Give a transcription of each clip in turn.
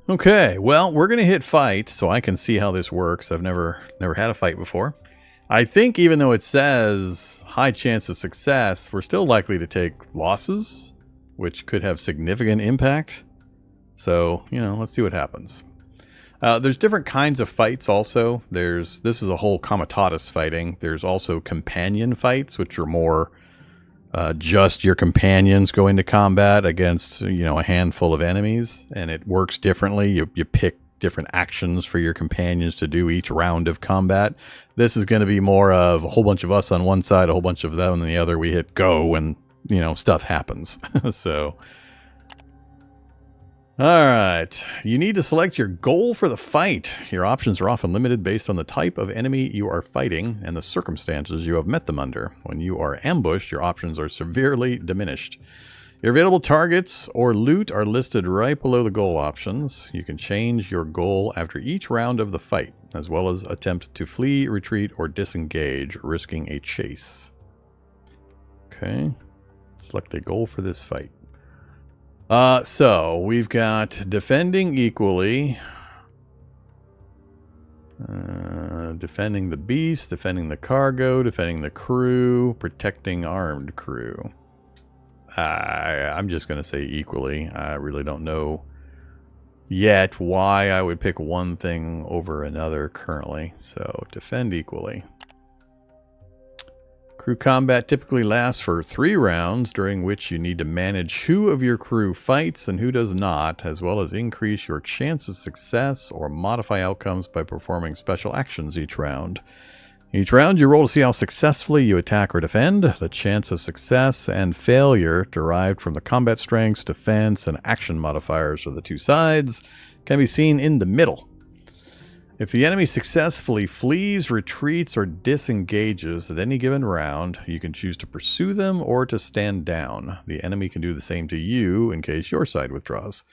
Okay, well, we're gonna hit fight so I can see how this works. I've never had a fight before. I think even though it says high chance of success, we're still likely to take losses, which could have significant impact. So, let's see what happens. There's different kinds of fights also. This is a whole comitatus fighting. There's also companion fights, which are more just your companions go into combat against, a handful of enemies, and it works differently. You pick different actions for your companions to do each round of combat. This is going to be more of a whole bunch of us on one side, a whole bunch of them on the other. We hit go and, stuff happens. So, all right. You need to select your goal for the fight. Your options are often limited based on the type of enemy you are fighting and the circumstances you have met them under. When you are ambushed, your options are severely diminished. Your available targets or loot are listed right below the goal options. You can change your goal after each round of the fight, as well as attempt to flee, retreat, or disengage, risking a chase. Okay. Select a goal for this fight. So we've got defending equally, defending the beast, defending the cargo, defending the crew, protecting armed crew. I'm just going to say equally. I really don't know yet why I would pick one thing over another currently. So defend equally. Crew combat typically lasts for 3 rounds, during which you need to manage who of your crew fights and who does not, as well as increase your chance of success or modify outcomes by performing special actions each round. Each round you roll to see how successfully you attack or defend. The chance of success and failure derived from the combat strengths, defense, and action modifiers of the two sides can be seen in the middle. If the enemy successfully flees, retreats, or disengages at any given round, you can choose to pursue them or to stand down. The enemy can do the same to you in case your side withdraws.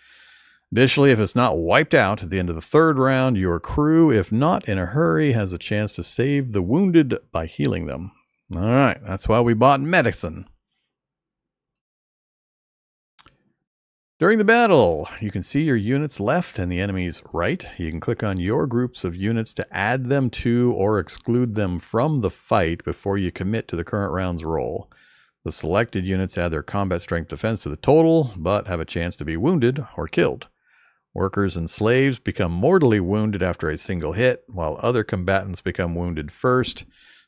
Additionally, if it's not wiped out at the end of the 3rd round, your crew, if not in a hurry, has a chance to save the wounded by healing them. Alright, that's why we bought medicine. During the battle, you can see your units left and the enemy's right. You can click on your groups of units to add them to or exclude them from the fight before you commit to the current round's roll. The selected units add their combat strength defense to the total, but have a chance to be wounded or killed. Workers and slaves become mortally wounded after a single hit, while other combatants become wounded first.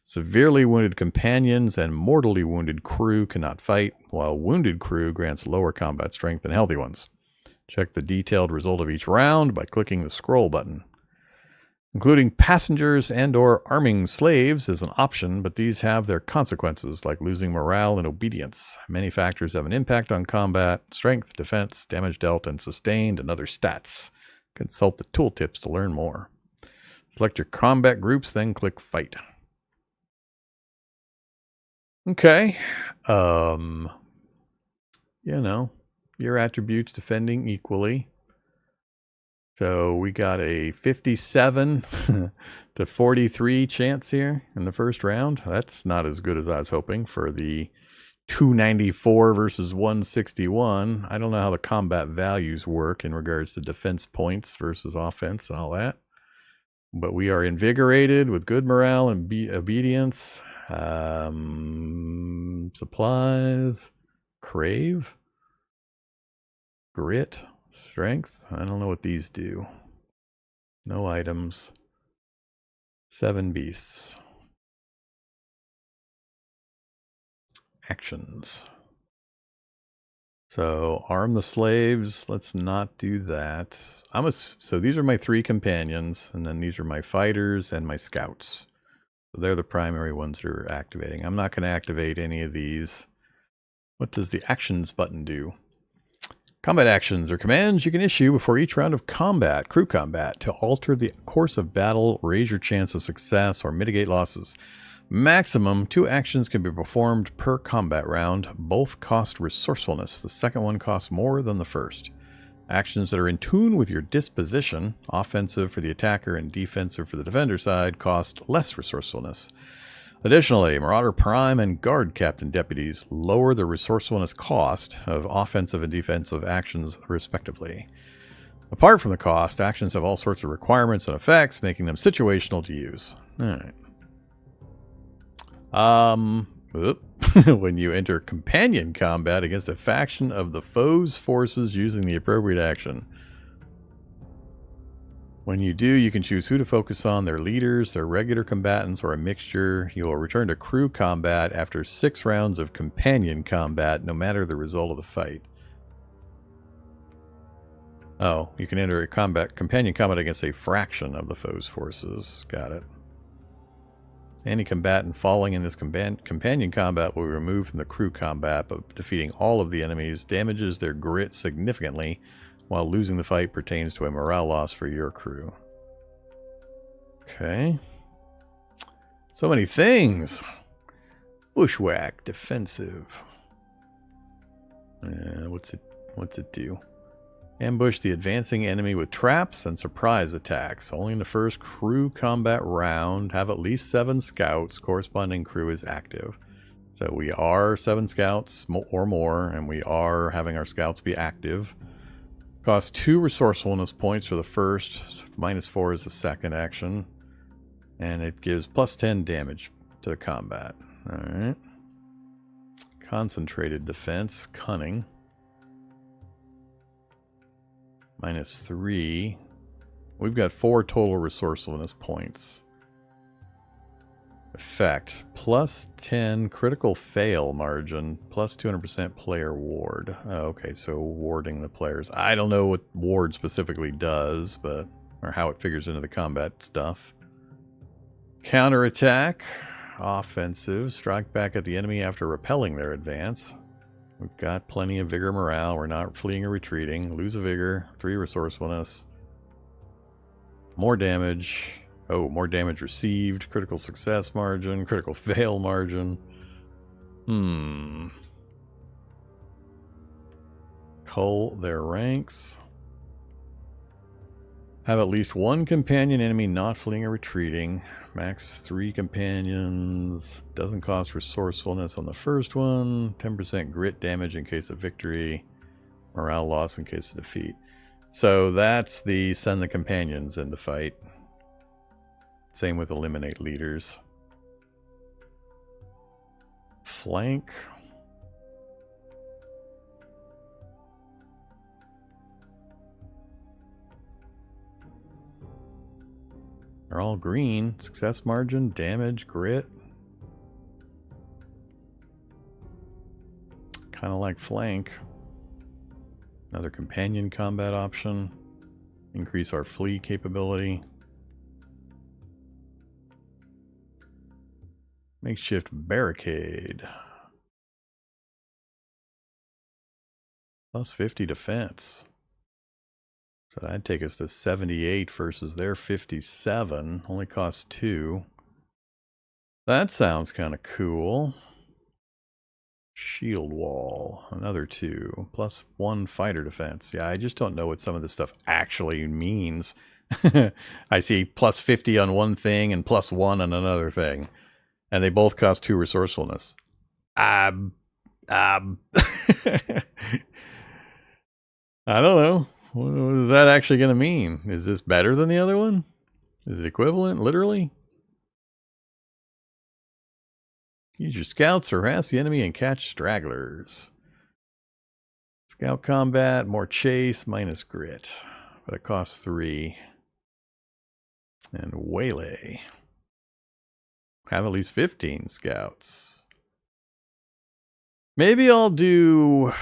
Severely wounded companions and mortally wounded crew cannot fight, while wounded crew grants lower combat strength than healthy ones. Check the detailed result of each round by clicking the scroll button. Including passengers and or arming slaves is an option, but these have their consequences, like losing morale and obedience. Many factors have an impact on combat: strength, defense, damage dealt, and sustained, and other stats. Consult the tooltips to learn more. Select your combat groups, then click Fight. Okay. Your attributes defending equally. So we got a 57 to 43 chance here in the first round. That's not as good as I was hoping for the 294 versus 161. I don't know how the combat values work in regards to defense points versus offense and all that. But we are invigorated with good morale and obedience. Supplies, crave, grit, strength. I don't know what these do. No items. 7 beasts. Actions. So arm the slaves. Let's not do that. So these are my 3 companions, and then these are my fighters and my scouts. So they're the primary ones that are activating. I'm not going to activate any of these. What does the actions button do? Combat actions are commands you can issue before each round of combat, crew combat, to alter the course of battle, raise your chance of success, or mitigate losses. Maximum 2 actions can be performed per combat round. Both cost resourcefulness. The second one costs more than the first. Actions that are in tune with your disposition, offensive for the attacker and defensive for the defender side, cost less resourcefulness. Additionally, Marauder Prime and Guard Captain deputies lower the resourcefulness cost of offensive and defensive actions respectively. Apart from the cost, actions have all sorts of requirements and effects, making them situational to use. Alright. When you enter companion combat against a faction of the foe's forces using the appropriate action. When you do, you can choose who to focus on, their leaders, their regular combatants, or a mixture. You will return to crew combat after 6 rounds of companion combat, no matter the result of the fight. Oh, you can enter a companion combat against a fraction of the foe's forces. Got it. Any combatant falling in this companion combat will be removed from the crew combat, but defeating all of the enemies damages their grit significantly, while losing the fight pertains to a morale loss for your crew. Okay. So many things. Bushwhack, defensive. What's it do? Ambush the advancing enemy with traps and surprise attacks. Only in the first crew combat round. Have at least 7 scouts. Corresponding crew is active. So we are 7 scouts or more, and we are having our scouts be active. Costs 2 resourcefulness points for the first. -4 is the second action. And it gives +10 damage to the combat. Alright. Concentrated defense. Cunning. -3. We've got 4 total resourcefulness points. Effect. +10 critical fail margin. +200% player ward. Oh, okay, so warding the players. I don't know what ward specifically does, but or how it figures into the combat stuff. Counterattack. Offensive. Strike back at the enemy after repelling their advance. We've got plenty of vigor morale. We're not fleeing or retreating. Lose a vigor. 3 resourcefulness. More damage. Oh, more damage received. Critical success margin. Critical fail margin. Cull their ranks. Have at least 1 companion enemy not fleeing or retreating. Max 3 companions. Doesn't cost resourcefulness on the first one. 10% grit damage in case of victory. Morale loss in case of defeat. So that's the send the companions into fight. Same with eliminate leaders. Flank. They're all green. Success margin, damage, grit. Kind of like flank. Another companion combat option. Increase our flee capability. Makeshift barricade. +50 defense. So that'd take us to 78 versus their 57. Only costs 2. That sounds kind of cool. Shield wall. Another 2. +1 fighter defense. Yeah, I just don't know what some of this stuff actually means. I see +50 on one thing and +1 on another thing. And they both cost 2 resourcefulness. I don't know. What is that actually going to mean? Is this better than the other one? Is it equivalent, literally? Use your scouts to harass the enemy and catch stragglers. Scout combat, more chase, -grit. But it costs 3. And waylay. Have at least 15 scouts. Maybe I'll do...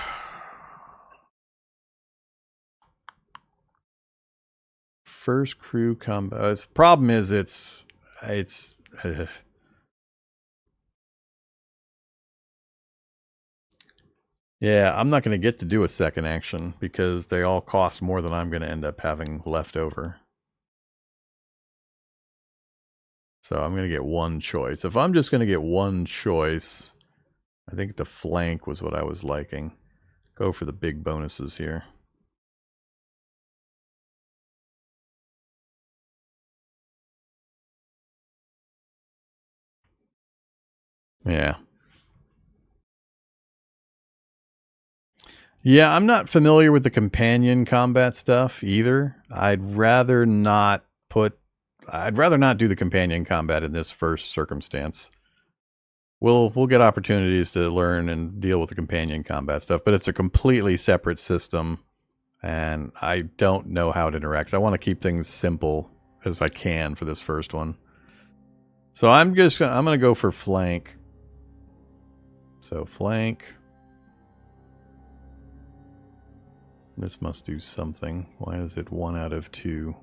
First crew combat. The problem is it's yeah, I'm not going to get to do a second action because they all cost more than I'm going to end up having left over. So I'm going to get one choice. If I'm just going to get one choice, I think the flank was what I was liking. Go for the big bonuses here. Yeah. Yeah, I'm not familiar with the companion combat stuff either. I'd rather not do the companion combat in this first circumstance. We'll get opportunities to learn and deal with the companion combat stuff, but it's a completely separate system, and I don't know how it interacts. I want to keep things simple as I can for this first one. So I'm gonna go for flank. So flank. This must do something. Why is it 1 out of 2?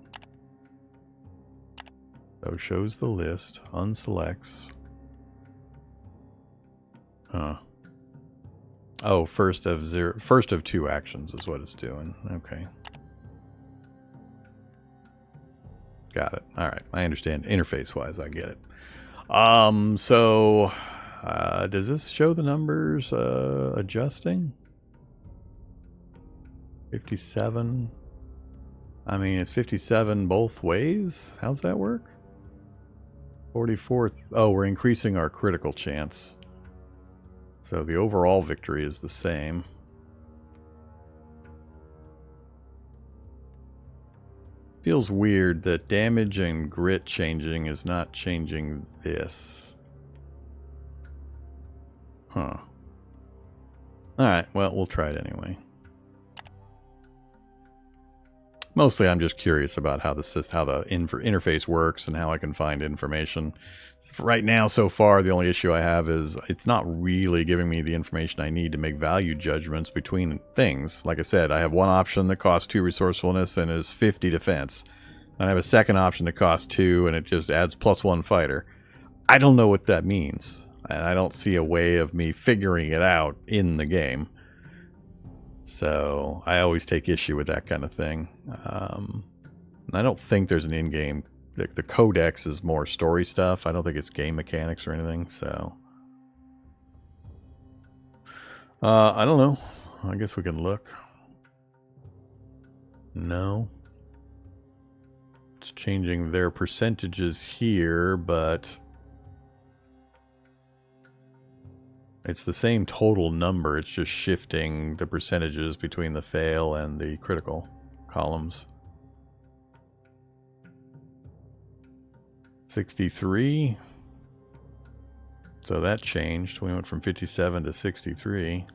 So shows the list, unselects. Huh. Oh, first of 2 actions is what it's doing. Okay. Got it. All right. I understand. Interface-wise, I get it. So does this show the numbers adjusting? 57. I mean, it's 57 both ways. How's that work? 44th. Oh, we're increasing our critical chance. So the overall victory is the same. Feels weird that damage and grit changing is not changing this. Huh. Alright, well, we'll try it anyway. Mostly I'm just curious about how the interface works and how I can find information. Right now, so far, the only issue I have is it's not really giving me the information I need to make value judgments between things. Like I said, I have one option that costs 2 resourcefulness and is 50 defense. And I have a second option that costs 2 and it just adds +1 fighter. I don't know what that means. And I don't see a way of me figuring it out in the game. So I always take issue with that kind of thing. I don't think there's an in-game. The codex is more story stuff. I don't think it's game mechanics or anything. So I don't know. I guess we can look. No. It's changing their percentages here, but it's the same total number. It's just shifting the percentages between the fail and the critical columns. 63. So that changed. We went from 57 to 63.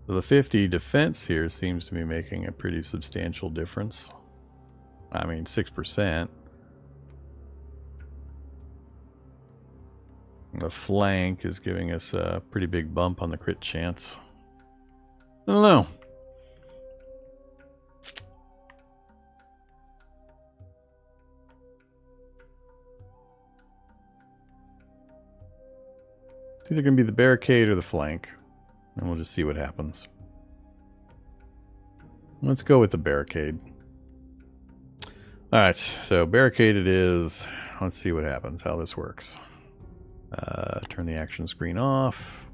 So the 50 defense here seems to be making a pretty substantial difference. I mean, 6%. The flank is giving us a pretty big bump on the crit chance. I don't know. It's either going to be the barricade or the flank. And we'll just see what happens. Let's go with the barricade. Alright, so barricade it is. Let's see what happens, how this works. Turn the action screen off.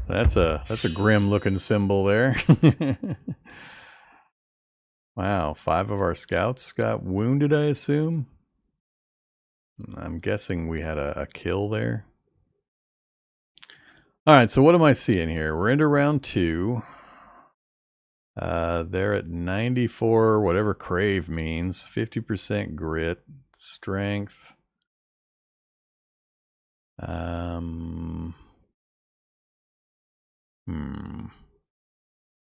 That's a grim looking symbol there. Wow, 5 of our scouts got wounded, I assume. I'm guessing we had a kill there. Alright, so what am I seeing here? We're into round 2. They're at 94, whatever crave means. 50% grit, strength.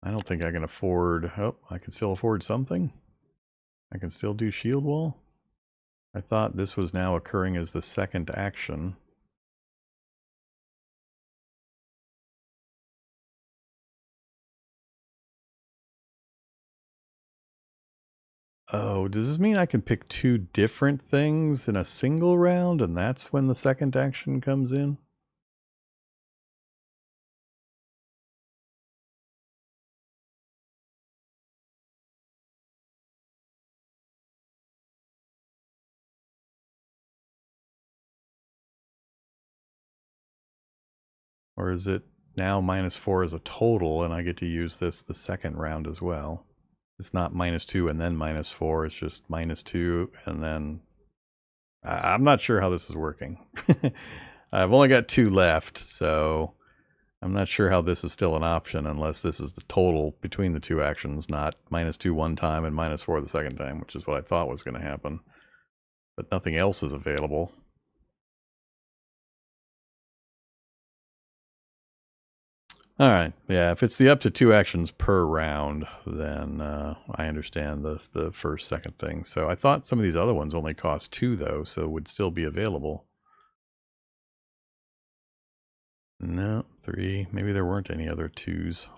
I don't think I can afford... Oh, I can still afford something. I can still do shield wall. I thought this was now occurring as the second action. Oh, does this mean I can pick 2 different things in a single round, and that's when the second action comes in? Or is it now -4 as a total, and I get to use this the second round as well? It's not -2 and then -4. It's just -2 and then... I'm not sure how this is working. I've only got 2 left, so I'm not sure how this is still an option unless this is the total between the 2 actions, not -2 one time and -4 the second time, which is what I thought was going to happen. But nothing else is available. Alright, yeah, if it's the up to 2 actions per round, then I understand the first, second thing. So I thought some of these other ones only cost 2, though, so would still be available. No, 3. Maybe there weren't any other 2s.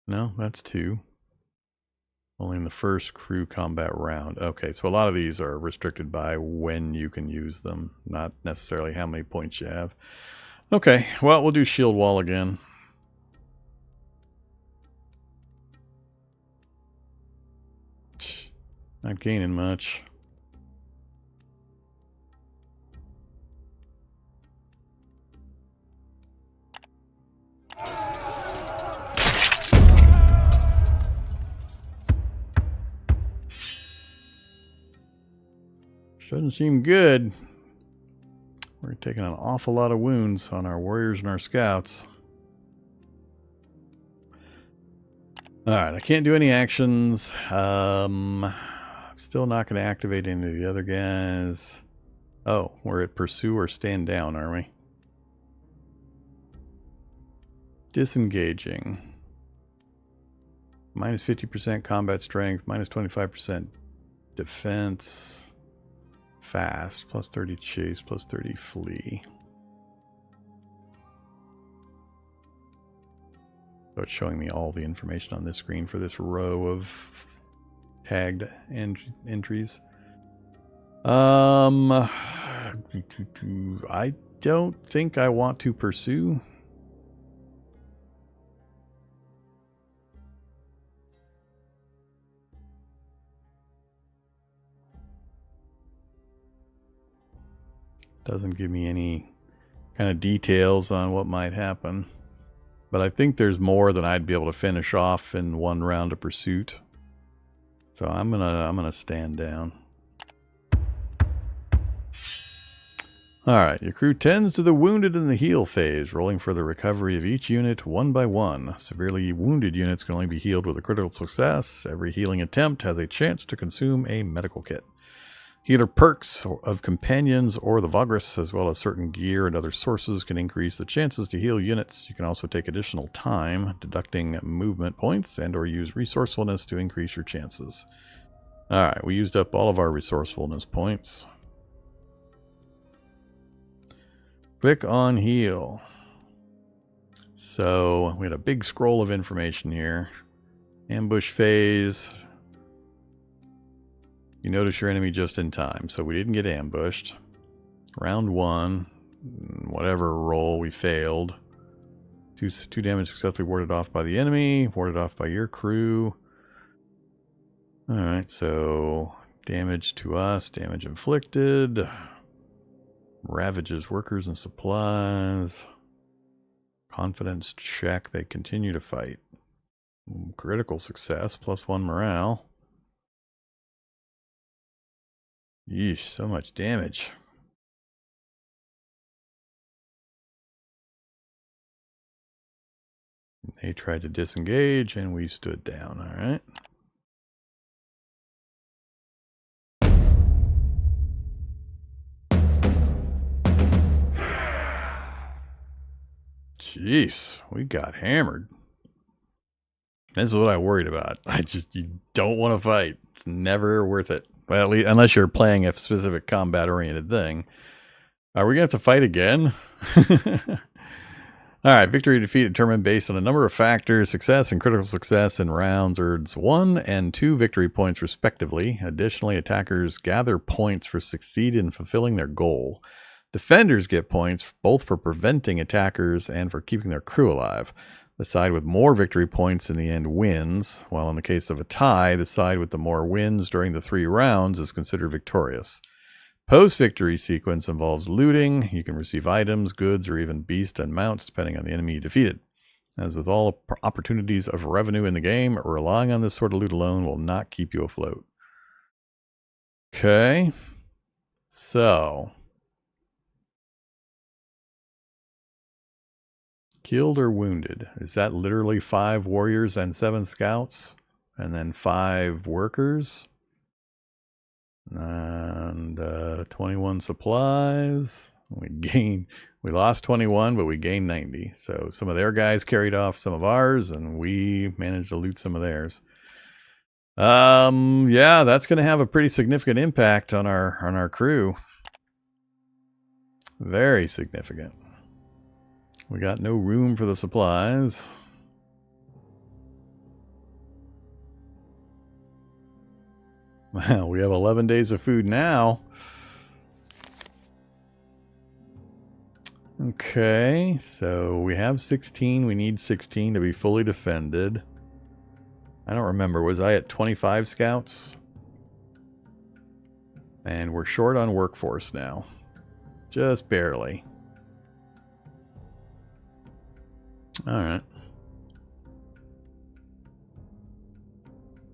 No, that's 2. Only in the first crew combat round. Okay, so a lot of these are restricted by when you can use them, not necessarily how many points you have. Okay, well, we'll do shield wall again. Not gaining much. Doesn't seem good. We're taking an awful lot of wounds on our warriors and our scouts. Alright, I can't do any actions. I'm still not going to activate any of the other guys. Oh, we're at pursue or stand down, are we? Disengaging. Minus 50% combat strength, minus 25% defense. Fast, plus 30 chase, plus 30 flee. So it's showing me all the information on this screen for this row of tagged entries. I don't think I want to pursue. Doesn't give me any kind of details on what might happen. But I think there's more than I'd be able to finish off in one round of pursuit. So I'm gonna stand down. Alright, your crew tends to the wounded in the heal phase, rolling for the recovery of each unit one by one. Severely wounded units can only be healed with a critical success. Every healing attempt has a chance to consume a medical kit. Healer perks of companions or the Vagrus, as well as certain gear and other sources, can increase the chances to heal units. You can also take additional time, deducting movement points, and or use resourcefulness to increase your chances. Alright, we used up all of our resourcefulness points. Click on heal. So, we had a big scroll of information here. Ambush phase. You notice your enemy just in time, so we didn't get ambushed. Round 1, whatever roll, we failed. Two damage successfully warded off by the enemy, warded off by your crew. Alright, so damage to us, damage inflicted. Ravages workers and supplies. Confidence check, they continue to fight. Critical success, +1 morale. Yeesh, so much damage. They tried to disengage and we stood down, alright. Jeez, we got hammered. This is what I worried about. You don't want to fight. It's never worth it. Well, at least, unless you're playing a specific combat-oriented thing. Are we going to have to fight again? Alright, victory or defeat determined based on a number of factors. Success and critical success in rounds earns 1 and 2 victory points respectively. Additionally, attackers gather points for succeed in fulfilling their goal. Defenders get points both for preventing attackers and for keeping their crew alive. The side with more victory points in the end wins, while in the case of a tie, the side with the more wins during the 3 rounds is considered victorious. Post-victory sequence involves looting. You can receive items, goods, or even beasts and mounts depending on the enemy you defeated. As with all opportunities of revenue in the game, relying on this sort of loot alone will not keep you afloat. Okay. So. Killed or wounded. Is that literally 5 warriors and 7 scouts? And then 5 workers? And 21 supplies. We lost 21, but we gained 90. So some of their guys carried off some of ours, and we managed to loot some of theirs. Yeah, that's going to have a pretty significant impact on our crew. Very significant. We got no room for the supplies. Wow, we have 11 days of food now. Okay, so we have 16. We need 16 to be fully defended. I don't remember. Was I at 25 scouts? And we're short on workforce now. Just barely. Alright.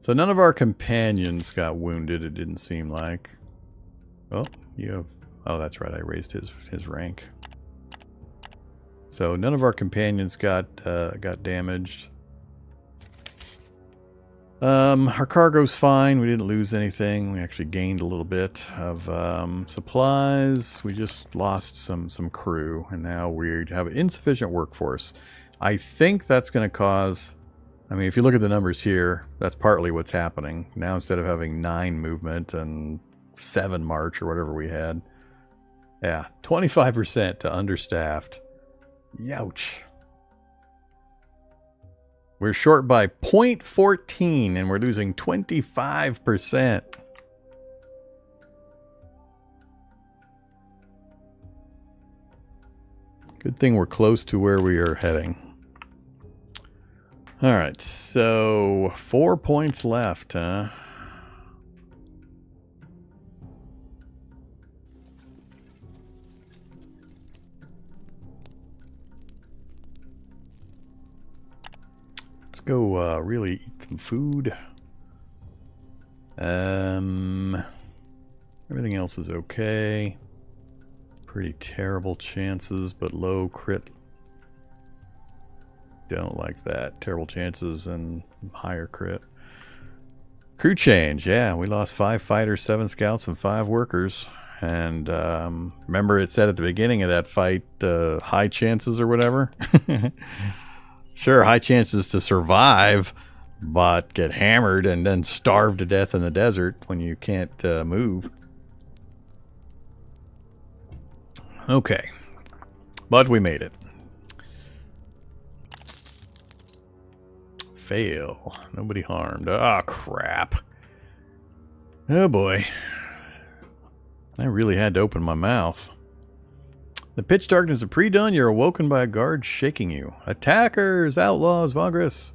So none of our companions got wounded, it didn't seem like. Oh, you have... Oh, that's right, I raised his rank. So none of our companions got damaged. Our cargo's fine. We didn't lose anything. We actually gained a little bit of supplies. We just lost some crew, and now we have insufficient workforce. I think that's going to cause... I mean, if you look at the numbers here, that's partly what's happening. Now instead of having 9 movement and 7 march or whatever we had. Yeah, 25% to understaffed. Youch. We're short by 0.14 and we're losing 25%. Good thing we're close to where we are heading. Alright, so 4 points left, huh? Let's go really eat some food. Everything else is okay. Pretty terrible chances, but low crit. Don't like that. Terrible chances and higher crit. Crew change. Yeah, we lost 5 fighters, 7 scouts, and 5 workers. And remember it said at the beginning of that fight, high chances or whatever? Sure, high chances to survive, but get hammered and then starve to death in the desert when you can't move. Okay. But we made it. Fail. Nobody harmed. Ah, crap. Oh boy. I really had to open my mouth. The pitch darkness of pre-dawn, you're awoken by a guard shaking you. Attackers! Outlaws! Vagrus!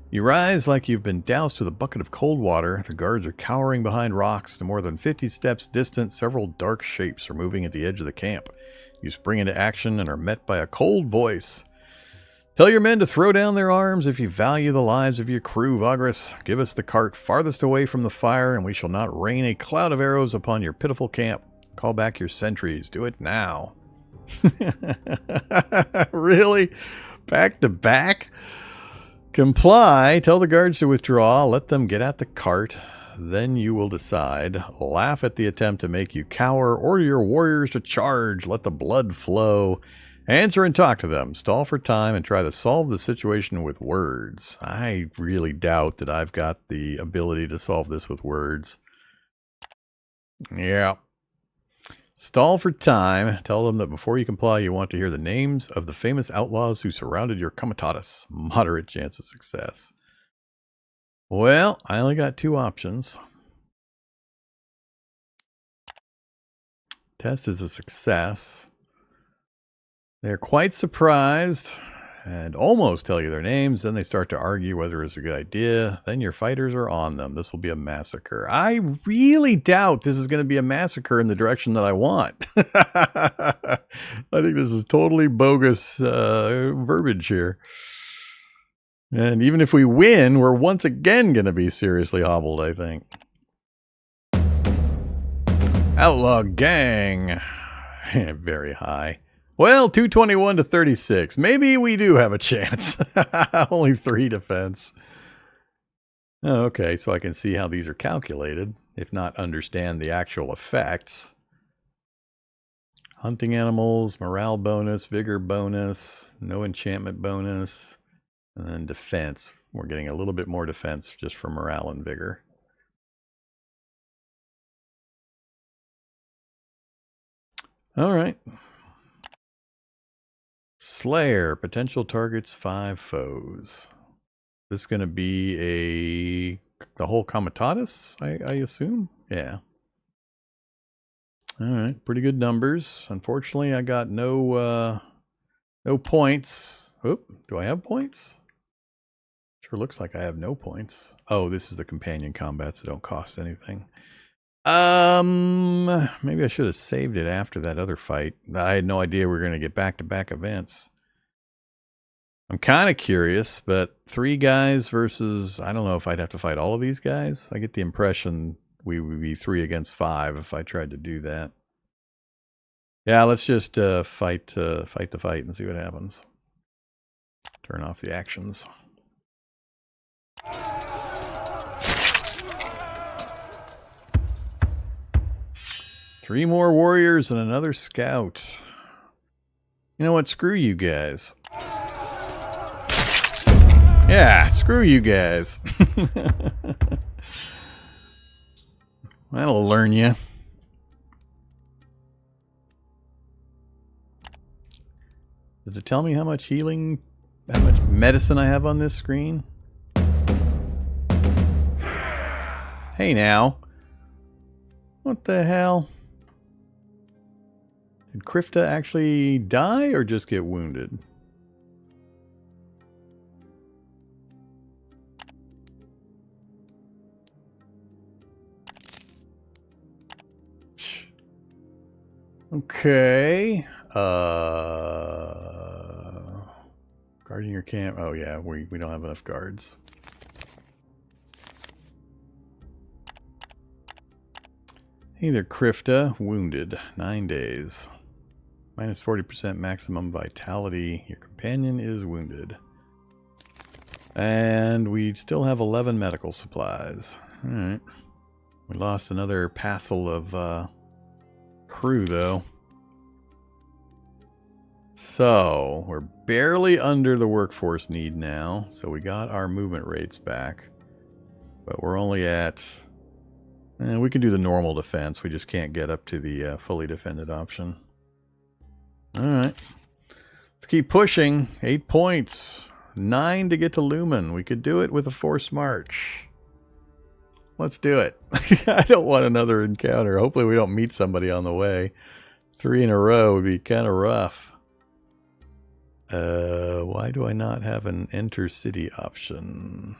You rise like you've been doused with a bucket of cold water. The guards are cowering behind rocks. To more than 50 steps distant, several dark shapes are moving at the edge of the camp. You spring into action and are met by a cold voice. Tell your men to throw down their arms if you value the lives of your crew, Vagrus. Give us the cart farthest away from the fire, and we shall not rain a cloud of arrows upon your pitiful camp. Call back your sentries. Do it now. Really? Back to back? Comply. Tell the guards to withdraw. Let them get at the cart. Then you will decide. Laugh at the attempt to make you cower. Order your warriors to charge. Let the blood flow. Answer and talk to them. Stall for time and try to solve the situation with words. I really doubt that I've got the ability to solve this with words. Yeah. Stall for time. Tell them that before you comply, you want to hear the names of the famous outlaws who surrounded your comitatus. Moderate chance of success. Well, I only got 2 options. Test is a success. They're quite surprised and almost tell you their names. Then they start to argue whether it's a good idea. Then your fighters are on them. This will be a massacre. I really doubt this is going to be a massacre in the direction that I want. I think this is totally bogus verbiage here. And even if we win, we're once again going to be seriously hobbled, I think. Outlaw gang. Very high. Well, 221 to 36. Maybe we do have a chance. Only 3 defense. Oh, okay, so I can see how these are calculated, if not understand the actual effects. Hunting animals, morale bonus, vigor bonus, no enchantment bonus, and then defense. We're getting a little bit more defense just for morale and vigor. All right. Slayer, potential targets 5 foes. This is going to be the whole comitatus, I assume? Yeah. All right, pretty good numbers. Unfortunately, I got no points. Oop, do I have points? Sure looks like I have no points. Oh, this is the companion combats that don't cost anything. Maybe I should have saved it after that other fight. I had no idea we were going to get back-to-back events. I'm kind of curious, but 3 guys versus, I don't know if I'd have to fight all of these guys. I get the impression we would be 3 against 5 if I tried to do that. Yeah, let's just fight the fight and see what happens. Turn off the actions. Three more warriors and another scout. You know what? Screw you guys. Yeah, screw you guys. That'll learn you. Does it tell me how much healing, how much medicine I have on this screen? Hey now. What the hell? Did Krifta actually die or just get wounded? Okay. Guarding your camp. Oh yeah, we don't have enough guards. Hey there, Krifta. Wounded. 9 days. Minus 40% maximum vitality. Your companion is wounded. And we still have 11 medical supplies. Alright. We lost another passel of crew, though. So, we're barely under the workforce need now. So we got our movement rates back. But we're only at... we can do the normal defense. We just can't get up to the fully defended option. Alright. Let's keep pushing. 8 points. 9 to get to Lumen. We could do it with a forced march. Let's do it. I don't want another encounter. Hopefully we don't meet somebody on the way. 3 in a row would be kind of rough. Why do I not have an enter city option?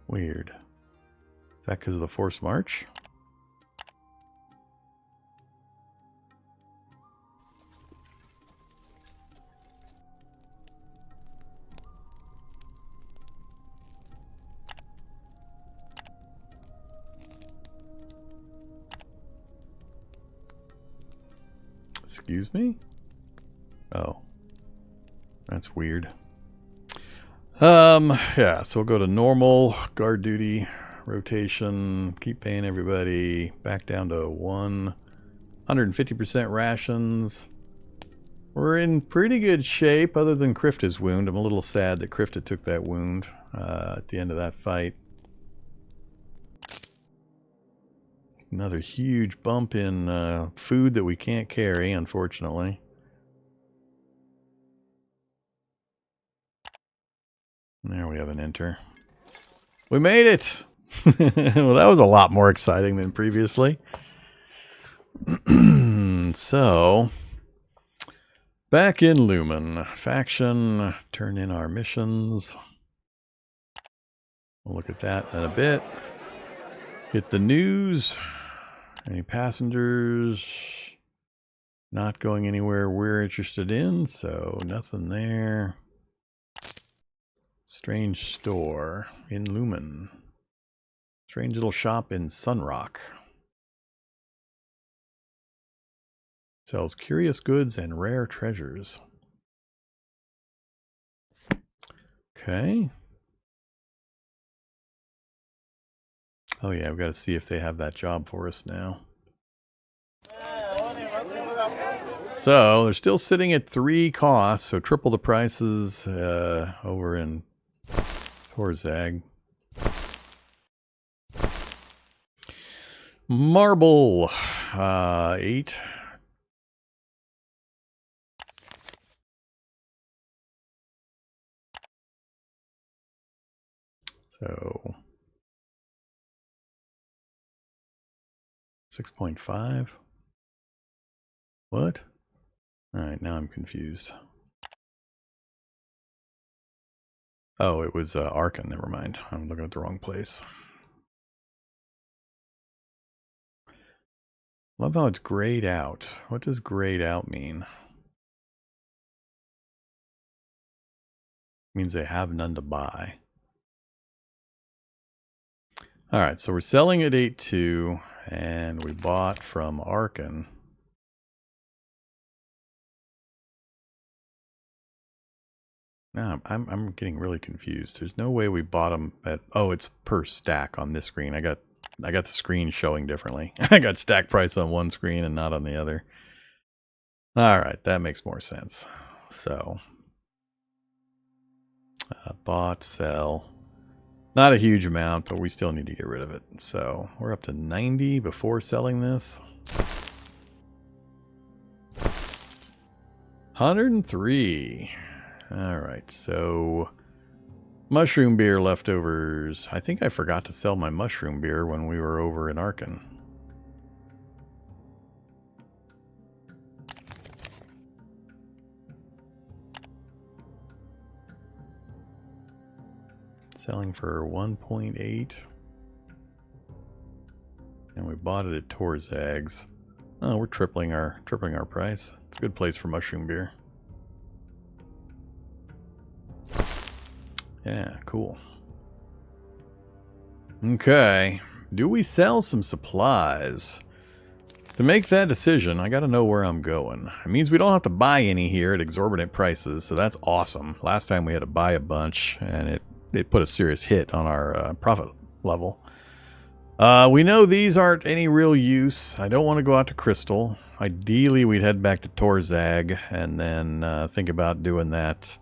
Weird. Is that because of the forced march? Excuse me? Oh. That's weird. Yeah, so we'll go to normal, guard duty, rotation, keep paying everybody, back down to 150% rations. We're in pretty good shape other than Krifta's wound. I'm a little sad that Krifta took that wound at the end of that fight. Another huge bump in food that we can't carry, unfortunately. There we have an enter. We made it! Well, that was a lot more exciting than previously. So, back in Lumen. Faction, turn in our missions. We'll look at that in a bit. Hit the news. Any passengers not going anywhere we're interested in, so nothing there. Strange store in Lumen. Strange little shop in Sunrock. Sells curious goods and rare treasures. Okay. Oh yeah, I've got to see if they have that job for us now. So they're still sitting at 3 costs, so triple the prices over in Torzag. Marble, 8. So 6.5. What? All right, now I'm confused. Oh, it was Arcane. Never mind. I'm looking at the wrong place. Love how it's grayed out. What does grayed out mean? It means they have none to buy. All right, so we're selling at 8.2, and we bought from Arcane. No, I'm getting really confused. There's no way we bought them at... Oh, it's per stack on this screen. I got the screen showing differently. I got stack price on one screen and not on the other. All right, that makes more sense. So, bought, sell. Not a huge amount, but we still need to get rid of it. So we're up to 90 before selling this. 103. All right, so mushroom beer leftovers. I think I forgot to sell my mushroom beer when we were over in Arcane. Selling for 1.8. And we bought it at Torzag's. Oh, we're tripling our price. It's a good place for mushroom beer. Yeah, cool. Okay. Do we sell some supplies? To make that decision, I gotta know where I'm going. It means we don't have to buy any here at exorbitant prices, so that's awesome. Last time we had to buy a bunch, and it put a serious hit on our profit level. We know these aren't any real use. I don't want to go out to Crystal. Ideally, we'd head back to Torzag and then think about doing that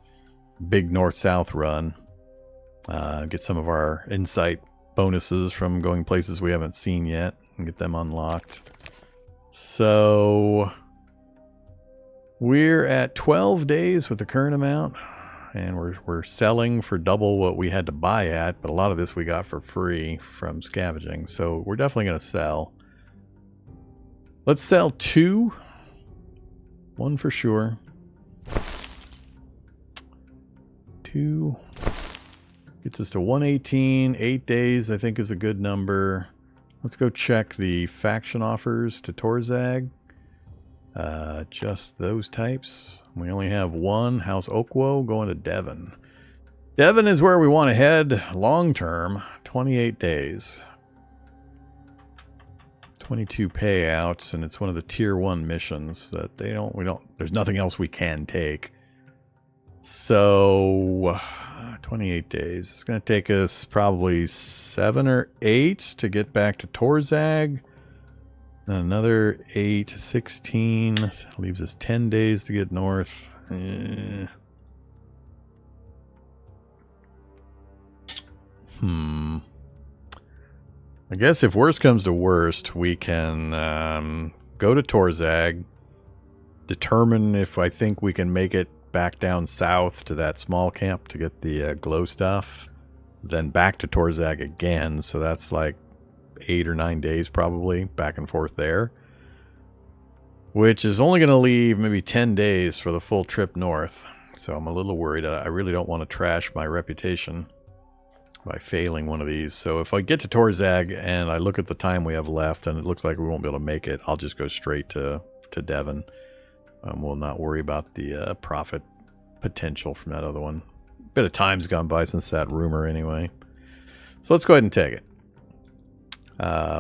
big north-south run. Get some of our insight bonuses from going places we haven't seen yet and get them unlocked. So we're at 12 days with the current amount, and we're selling for double what we had to buy at, but a lot of this we got for free from scavenging, so we're definitely going to sell. Let's sell 2. 1 for sure. 2 gets us to 118. 8 days I think is a good number. Let's go check the faction offers to Torzag. Just those types. We only have 1, House Oakwoe, going to Devon. Devon is where we want to head long term. 28 days. 22 payouts, and it's one of the tier 1 missions that there's nothing else we can take. So 28 days. It's going to take us probably 7 or 8 to get back to Torzag. And another 8, 16. Leaves us 10 days to get north. I guess if worst comes to worst, we can go to Torzag, determine if I think we can make it back down south to that small camp to get the glow stuff, then back to Torzag again. So that's like 8 or 9 days probably back and forth there. which is only going to leave maybe 10 days for the full trip north. So I'm a little worried. I really don't want to trash my reputation by failing one of these. So if I get to Torzag and I look at the time we have left and it looks like we won't be able to make it, I'll just go straight to Devon. We'll not worry about the profit potential from that other one. Bit of time's gone by since that rumor anyway. So let's go ahead and take it.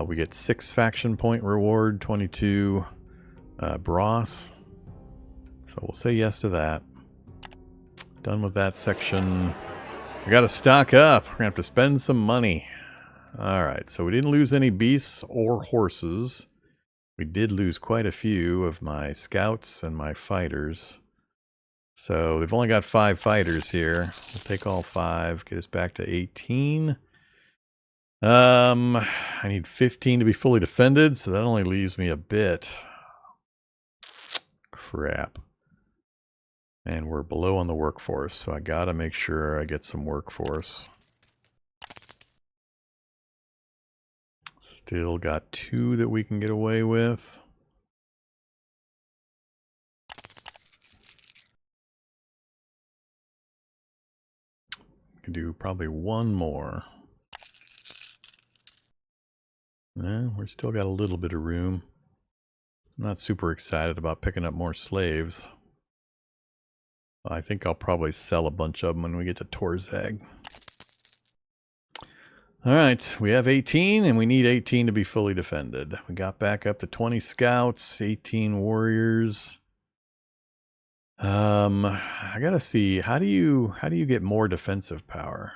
We get 6 faction point reward, 22 Bros. So we'll say yes to that. Done with that section. We got to stock up. We're going to have to spend some money. Alright, so we didn't lose any beasts or horses. We did lose quite a few of my scouts and my fighters. So they've only got 5 fighters here. We'll take all 5, get us back to 18. I need 15 to be fully defended, so that only leaves me a bit. Crap. And we're below on the workforce, so I gotta make sure I get some workforce. Still got 2 that we can get away with. Can do probably 1 more. We're still got a little bit of room. I'm not super excited about picking up more slaves. I think I'll probably sell a bunch of them when we get to Torzag. Alright, we have 18 and we need 18 to be fully defended. We got back up to 20 scouts, 18 warriors. I gotta see, how do you get more defensive power?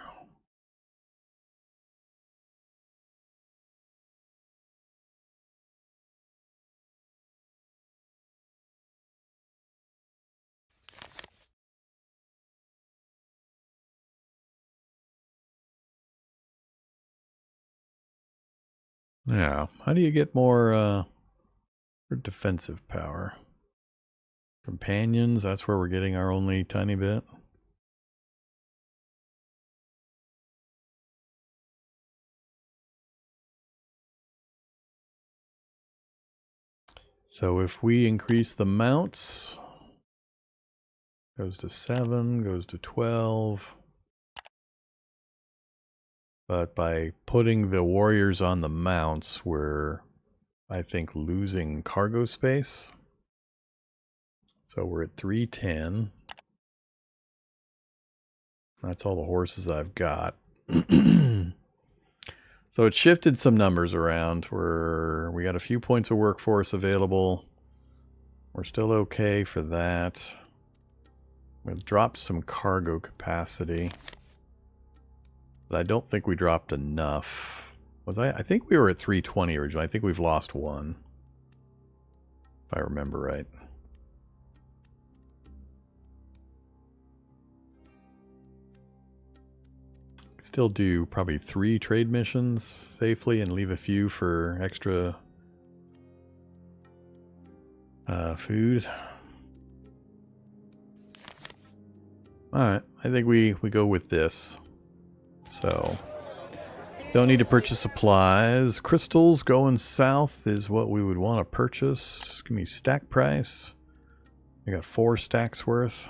Yeah, how do you get more defensive power? Companions, that's where we're getting our only tiny bit. So if we increase the mounts, goes to 7, goes to 12. But by putting the warriors on the mounts, we're, I think, losing cargo space. So we're at 310. That's all the horses I've got. So it shifted some numbers around. We got a few points of workforce available. We're still okay for that. We'll drop some cargo capacity. But I don't think we dropped enough. I think we were at 320 originally. I think we've lost 1. If I remember right. Still do probably 3 trade missions safely and leave a few for extra food. Alright, I think we go with this. So, don't need to purchase supplies. Crystals going south is what we would want to purchase. Give me stack price. I got 4 stacks worth.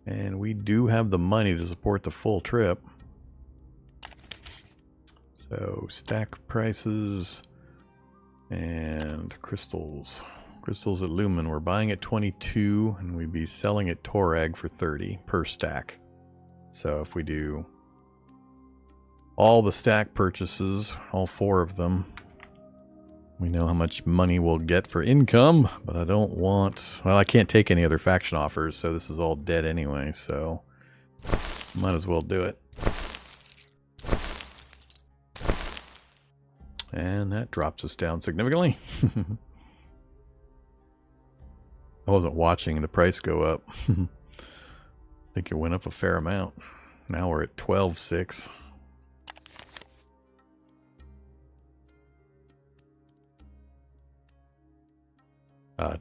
And we do have the money to support the full trip. So, stack prices and crystals. Crystals at Lumen. We're buying at 22 and we'd be selling at Torag for 30 per stack. So if we do all the stack purchases, all 4 of them, we know how much money we'll get for income, but I don't want... Well, I can't take any other faction offers, so this is all dead anyway, so might as well do it. And that drops us down significantly. I wasn't watching the price go up. I think it went up a fair amount. Now we're at 12.6.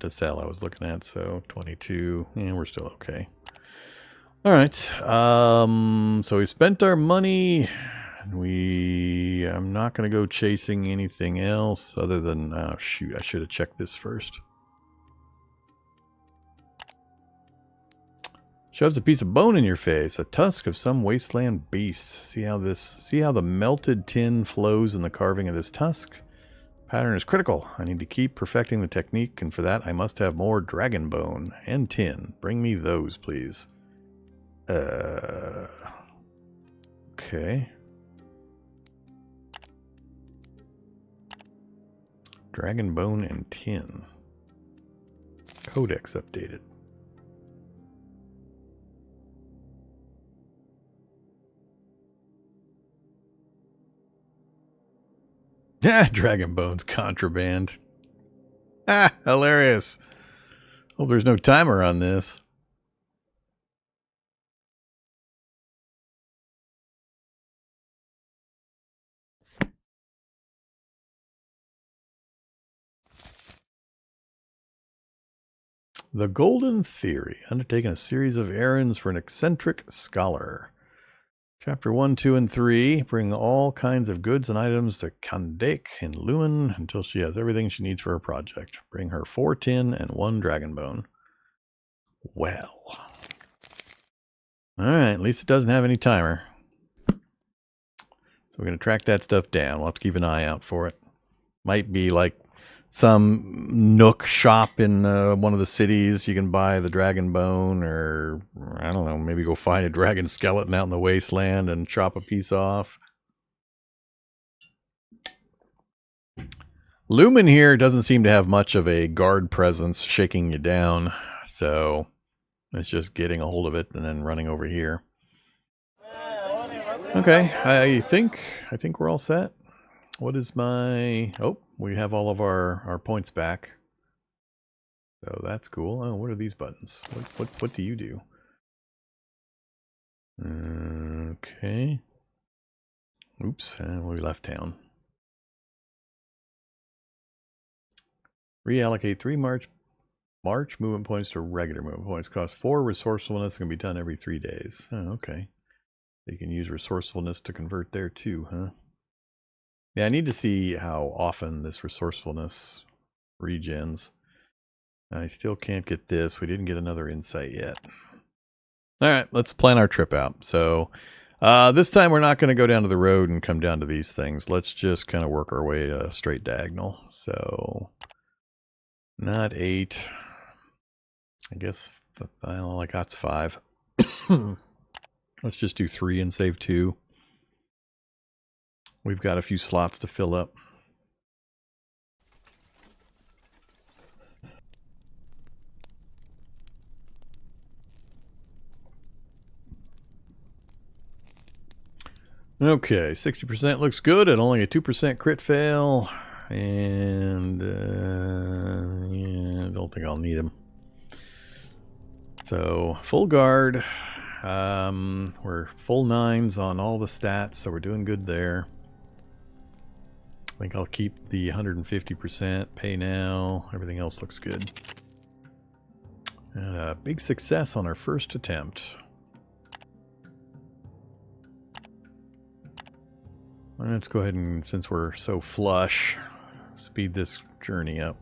To sell I was looking at, so 22. And we're still okay. Alright. So we spent our money. I'm not going to go chasing anything else other than, oh shoot, I should have checked this first. Shoves a piece of bone in your face, a tusk of some wasteland beast. See how the melted tin flows in the carving of this tusk? Pattern is critical. I need to keep perfecting the technique, and for that I must have more dragon bone and tin. Bring me those, please. Okay. Dragon bone and tin. Codex updated. Ah, dragon bones contraband. Ah, hilarious. Hope there's no timer on this. The Golden Theory. Undertaking a series of errands for an eccentric scholar. Chapter 1, 2, and 3 bring all kinds of goods and items to Kandake in Lumen until she has everything she needs for her project. Bring her 4 tin and 1 dragon bone. Well. Alright, at least it doesn't have any timer. So we're going to track that stuff down. We'll have to keep an eye out for it. Might be like some nook shop in one of the cities. You can buy the dragon bone, or I don't know, maybe go find a dragon skeleton out in the wasteland and chop a piece off. Lumen here doesn't seem to have much of a guard presence shaking you down, so it's just getting a hold of it and then running over here. Okay, I think we're all set. What is my... Oh, we have all of our points back. So that's cool. Oh, what are these buttons? What do you do? Okay. Oops, we left town. Reallocate 3 March movement points to regular movement points. Cost 4 resourcefulness. Can be done every 3 days. Oh, okay. You can use resourcefulness to convert there too, huh? Yeah, I need to see how often this resourcefulness regens. I still can't get this. We didn't get another insight yet. All right, let's plan our trip out. So this time we're not going to go down to the road and come down to these things. Let's just kind of work our way straight diagonal. So not 8. I guess all I got's 5. Let's just do 3 and save 2. We've got a few slots to fill up. Okay, 60% looks good at only a 2% crit fail. And yeah, I don't think I'll need him. So, full guard. We're full 9s on all the stats, so we're doing good there. I think I'll keep the 150% pay now. Everything else looks good. And a big success on our first attempt. Let's go ahead and, since we're so flush, speed this journey up.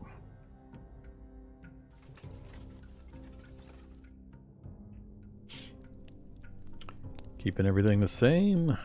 Keeping everything the same.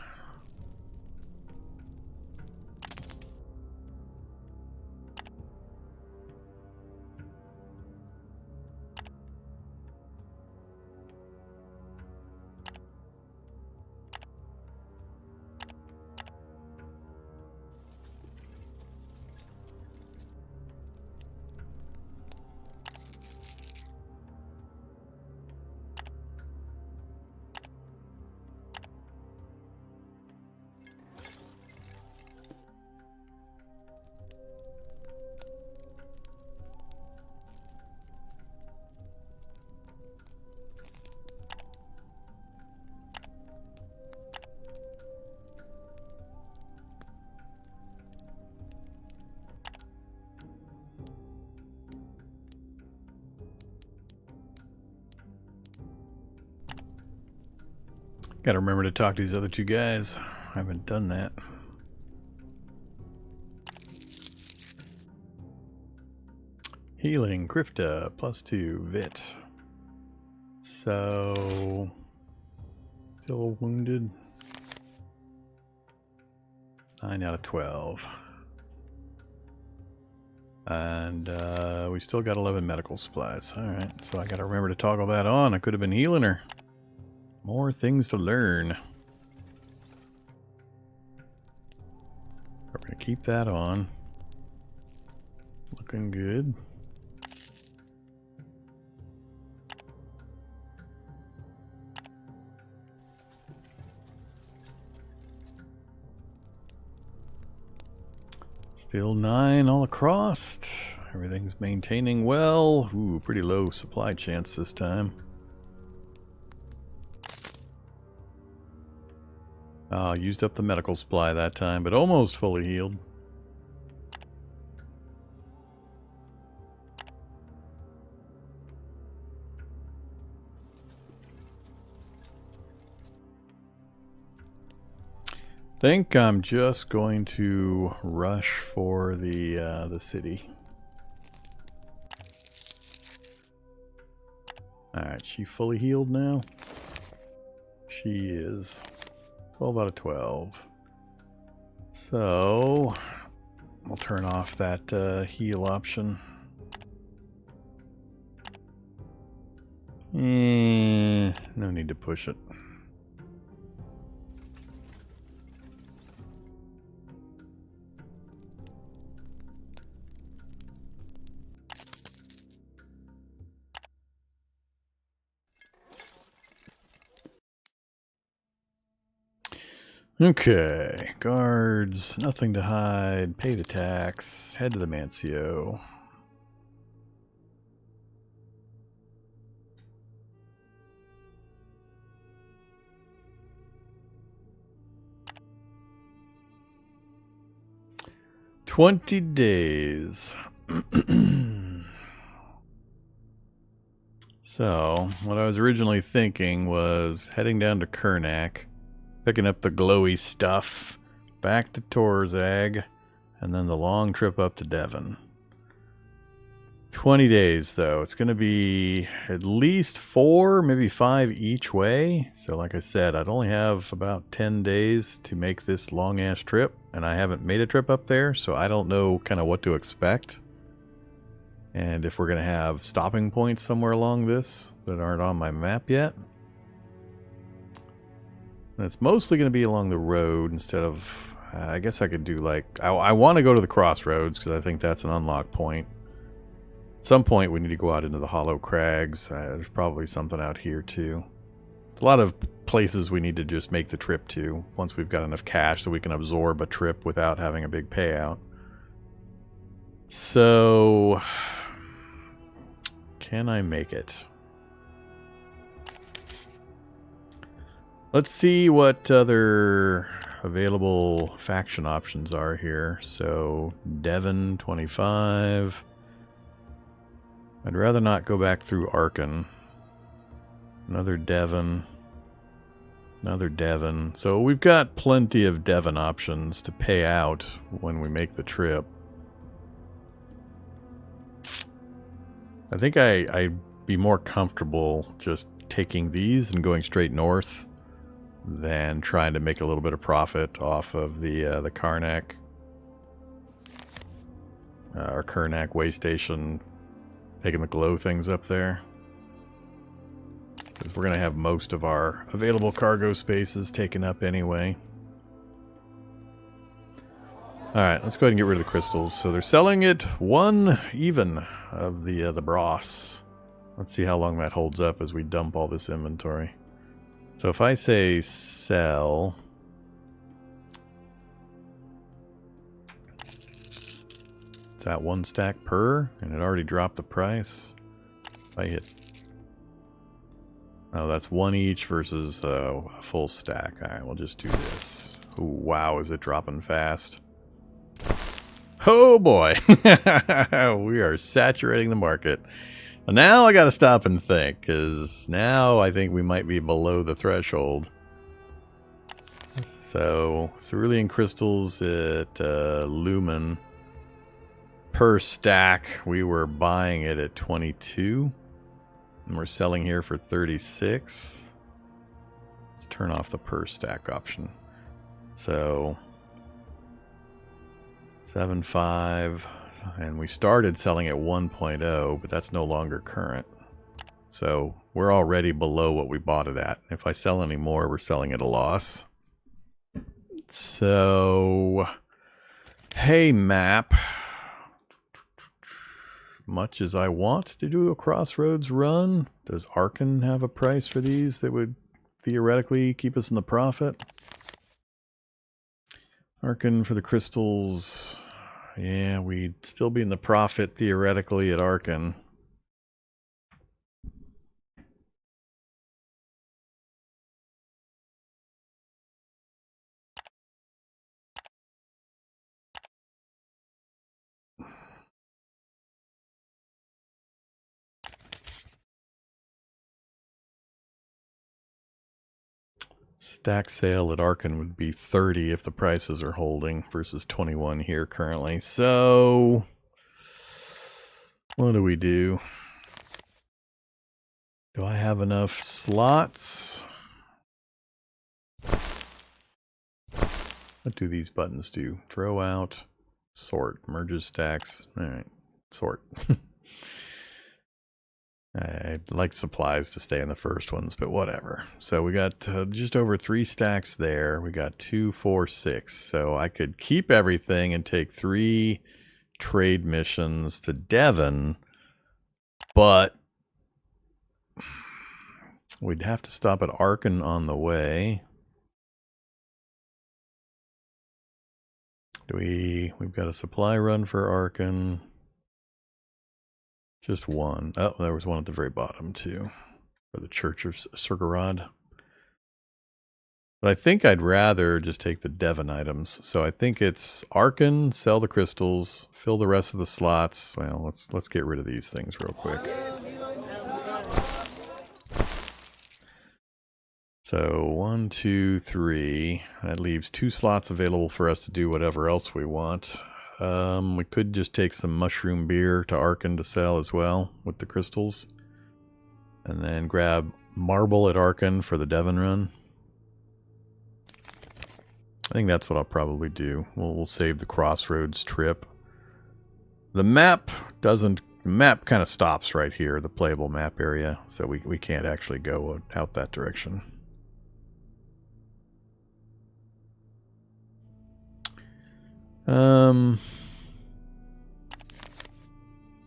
Gotta remember to talk to these other 2 guys. I haven't done that. Healing, Grifta, +2, Vit. So, still wounded. 9 out of 12. And we still got 11 medical supplies. Alright, so I gotta remember to toggle that on. I could have been healing her. More things to learn. We're gonna keep that on. Looking good. Still 9 all across. Everything's maintaining well. Ooh, pretty low supply chance this time. Used up the medical supply that time, but almost fully healed. Think I'm just going to rush for the city. Alright, she fully healed now? She is. 12 out of 12. So, we'll turn off that heal option. No need to push it. Okay, guards, nothing to hide, pay the tax, head to the Mancio. $20 days. So, what I was originally thinking was heading down to Kernak, picking up the glowy stuff, back to Torzag, and then the long trip up to Devon. 20 days, though. It's going to be at least 4, maybe 5 each way. So like I said, I'd only have about 10 days to make this long-ass trip, and I haven't made a trip up there, so I don't know kind of what to expect. And if we're going to have stopping points somewhere along this that aren't on my map yet. And it's mostly going to be along the road instead of... I guess I could do like... I want to go to the crossroads because I think that's an unlock point. At some point we need to go out into the Hollow Crags. There's probably something out here too. There's a lot of places we need to just make the trip to once we've got enough cash so we can absorb a trip without having a big payout. So... can I make it? Let's see what other available faction options are here. So, Devon, 25. I'd rather not go back through Arkan. Another Devon. Another Devon. So we've got plenty of Devon options to pay out when we make the trip. I think I'd be more comfortable just taking these and going straight north than trying to make a little bit of profit off of the Karnak or Kernak way station, taking the glow things up there. Because we're going to have most of our available cargo spaces taken up anyway. Alright, let's go ahead and get rid of the crystals. So they're selling it 1 even of the brass. Let's see how long that holds up as we dump all this inventory. So if I say sell... It's at 1 stack per, and it already dropped the price. If I hit... Oh, that's 1 each versus a full stack. Alright, we'll just do this. Ooh, wow, is it dropping fast. Oh boy! We are saturating the market. And now I gotta stop and think, because now I think we might be below the threshold. So cerulean crystals at Lumen per stack. We were buying it at 22, and we're selling here for 36. Let's turn off the per stack option. So 7.5, and we started selling at 1.0, but that's no longer current. So we're already below what we bought it at. If I sell any more, we're selling at a loss. So, hey map. Much as I want to do a crossroads run, does Arcane have a price for these that would theoretically keep us in the profit? Arcane for the crystals. Yeah, we'd still be in the profit theoretically at Arcane. Stack sale at Arcane would be 30 if the prices are holding versus 21 here currently. So, what do we do? Do I have enough slots? What do these buttons do? Throw out, sort, merges stacks. All right, sort. I'd like supplies to stay in the first ones, but whatever. So we got just over 3 stacks there. We got 2, 4, 6. So I could keep everything and take 3 trade missions to Devon, but we'd have to stop at Arcane on the way. We've got a supply run for Arcane. Just one. Oh, there was one at the very bottom too, for the Church of Surgarad. But I think I'd rather just take the Devon items. So I think it's Arcane, sell the crystals, fill the rest of the slots. Well, let's get rid of these things real quick. So 1, 2, 3. That leaves 2 slots available for us to do whatever else we want. We could just take some mushroom beer to Arcane to sell as well with the crystals. And then grab marble at Arcane for the Devon run. I think that's what I'll probably do. We'll save the crossroads trip. The map kind of stops right here, the playable map area. So we can't actually go out that direction.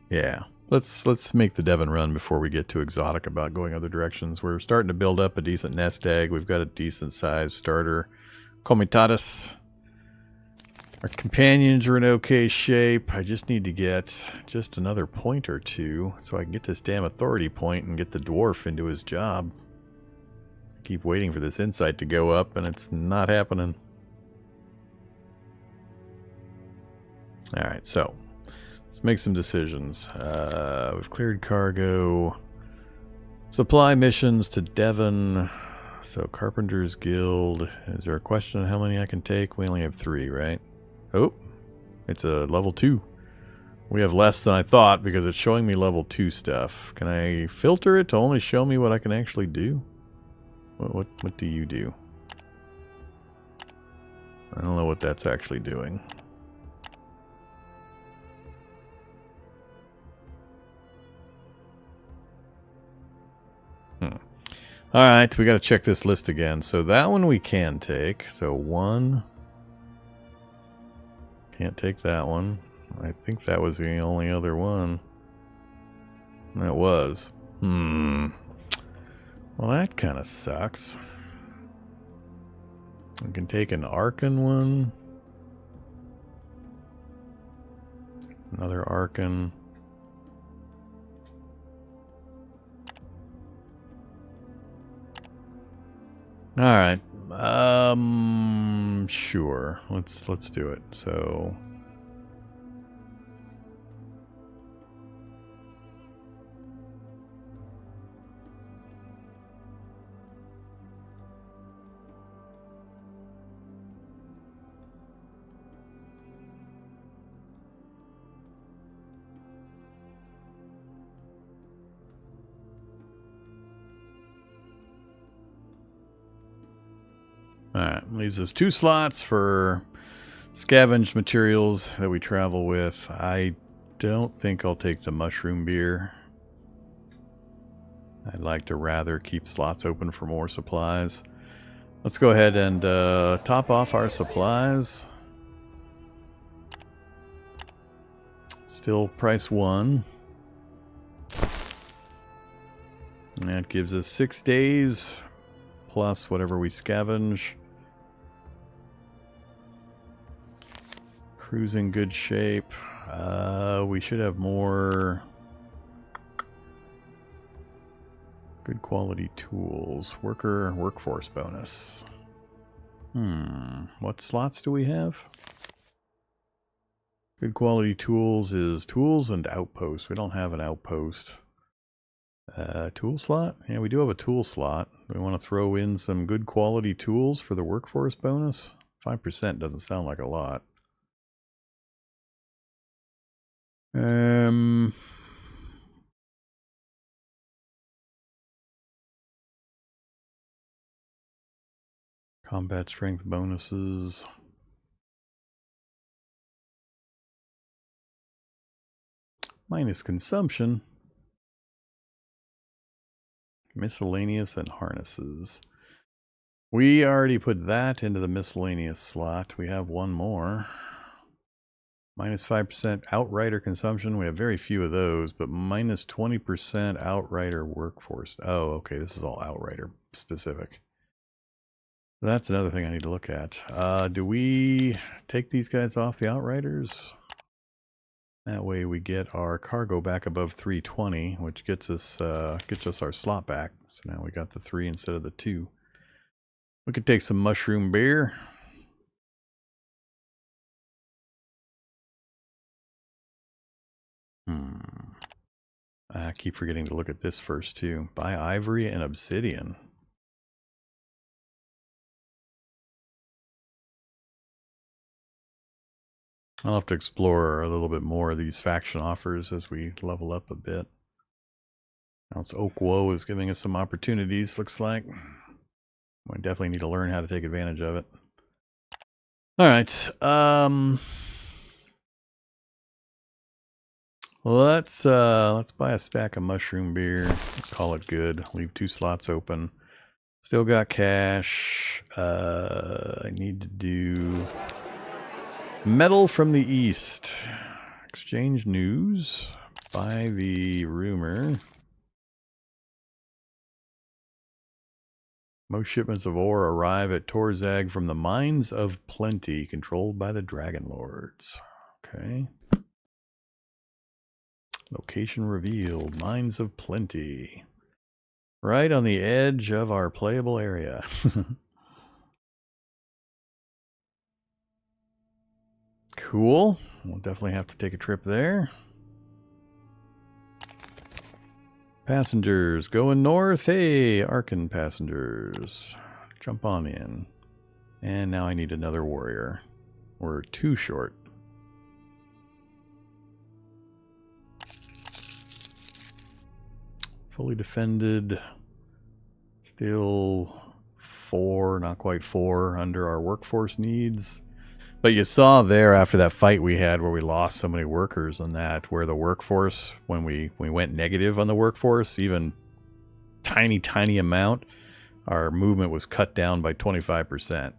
Yeah, let's make the Devon run before we get too exotic about going other directions. We're starting to build up a decent nest egg. We've got a decent sized starter comitatus. Our companions are in okay shape. I just need to get just another point or 2 so I can get this damn authority point and get the dwarf into his job. I keep waiting for this insight to go up and it's not happening. Alright, so let's make some decisions. We've cleared cargo. Supply missions to Devon. So Carpenter's Guild. Is there a question on how many I can take? We only have 3, right? Oh, it's a level 2. We have less than I thought because it's showing me level 2 stuff. Can I filter it to only show me what I can actually do? What do you do? I don't know what that's actually doing. Alright, we got to check this list again. So that one we can take. So 1. Can't take that one. I think that was the only other one. That was. Well, that kind of sucks. We can take an Arcane one. Another Arcane. All right. Sure. Let's do it. So Alright, leaves us 2 slots for scavenged materials that we travel with. I don't think I'll take the mushroom beer. I'd like to rather keep slots open for more supplies. Let's go ahead and top off our supplies. Still price 1. And that gives us 6 days plus whatever we scavenge. Crew's in good shape. We should have more good quality tools. Workforce bonus. What slots do we have? Good quality tools is tools and outpost. We don't have an outpost. Tool slot? Yeah, we do have a tool slot. We want to throw in some good quality tools for the workforce bonus. 5% doesn't sound like a lot. Combat strength bonuses. Minus consumption. Miscellaneous and harnesses. We already put that into the miscellaneous slot. We have one more. Minus 5% outrider consumption. We have very few of those, but minus 20% outrider workforce. Oh, okay. This is all outrider specific. That's another thing I need to look at. Do we take these guys off the outriders? That way we get our cargo back above 320, which gets us our slot back. So now we got the 3 instead of the 2. We could take some mushroom beer. I keep forgetting to look at this first too. Buy ivory and obsidian. I'll have to explore a little bit more of these faction offers as we level up a bit. Now it's Outlaw is giving us some opportunities, looks like. We definitely need to learn how to take advantage of it. Alright, let's buy a stack of mushroom beer. Call it good. Leave 2 slots open. Still got cash. I need to do metal from the east. Exchange news. Buy the rumor. Most shipments of ore arrive at Torzag from the Mines of Plenty, controlled by the Dragon Lords. Okay. Location revealed. Mines of Plenty. Right on the edge of our playable area. Cool. We'll definitely have to take a trip there. Passengers going north. Hey, Arcane passengers. Jump on in. And now I need another warrior. We're 2 short. Fully defended. Still 4, not quite 4 under our workforce needs. But you saw there after that fight we had where we lost so many workers on that, where the workforce, when we went negative on the workforce, even tiny amount, our movement was cut down by 25%.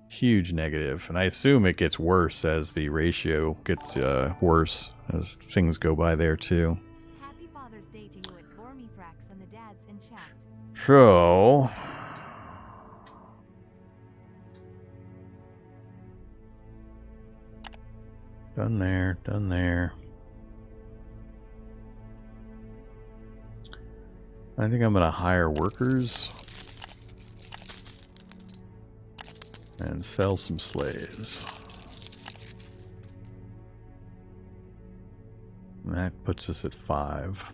Huge negative. And I assume it gets worse as the ratio gets worse as things go by there too. Happy Father's Day to you at Vorm and the dads in chat. So done there, done there. I think I'm going to hire workers and sell some slaves. And that puts us at 5.